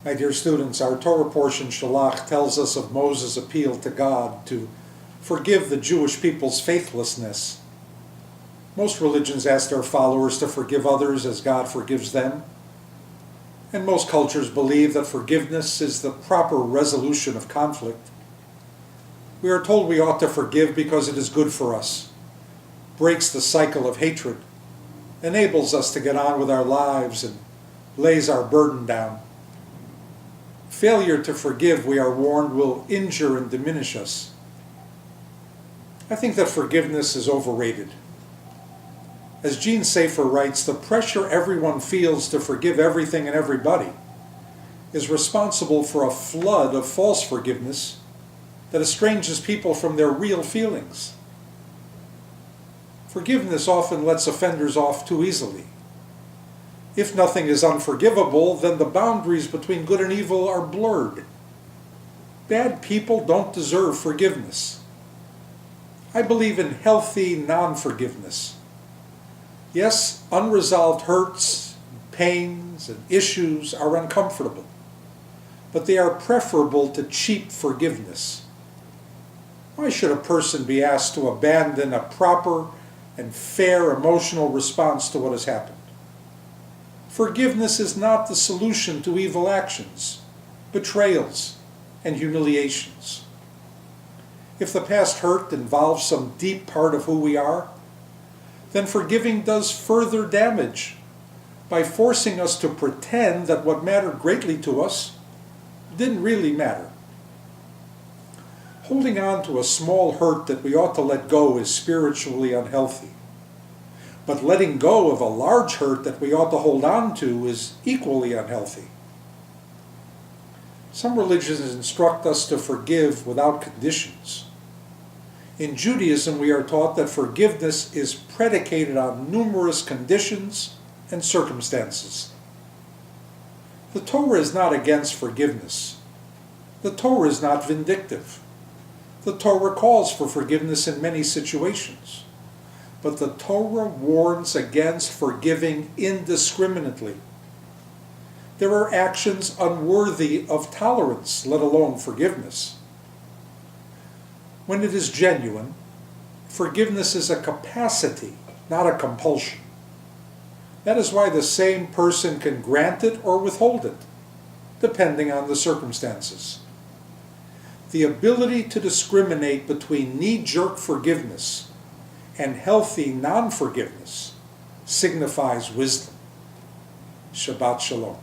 My dear students, our Torah portion, Shalach, tells us of Moses' appeal to God to forgive the Jewish people's faithlessness. Most religions ask their followers to forgive others as God forgives them. And most cultures believe that forgiveness is the proper resolution of conflict. We are told we ought to forgive because it is good for us, breaks the cycle of hatred, enables us to get on with our lives, and lays our burden down. Failure to forgive, we are warned, will injure and diminish us. I think that forgiveness is overrated. As Gene Safer writes, the pressure everyone feels to forgive everything and everybody is responsible for a flood of false forgiveness that estranges people from their real feelings. Forgiveness often lets offenders off too easily. If nothing is unforgivable, then the boundaries between good and evil are blurred. Bad people don't deserve forgiveness. I believe in healthy non-forgiveness. Yes, unresolved hurts, pains, and issues are uncomfortable, but they are preferable to cheap forgiveness. Why should a person be asked to abandon a proper and fair emotional response to what has happened? Forgiveness is not the solution to evil actions, betrayals, and humiliations. If the past hurt involves some deep part of who we are, then forgiving does further damage by forcing us to pretend that what mattered greatly to us didn't really matter. Holding on to a small hurt that we ought to let go is spiritually unhealthy. But letting go of a large hurt that we ought to hold on to is equally unhealthy. Some religions instruct us to forgive without conditions. In Judaism, we are taught that forgiveness is predicated on numerous conditions and circumstances. The Torah is not against forgiveness. The Torah is not vindictive. The Torah calls for forgiveness in many situations. But the Torah warns against forgiving indiscriminately. There are actions unworthy of tolerance, let alone forgiveness. When it is genuine, forgiveness is a capacity, not a compulsion. That is why the same person can grant it or withhold it, depending on the circumstances. The ability to discriminate between knee-jerk forgiveness and healthy non-forgiveness signifies wisdom. Shabbat Shalom.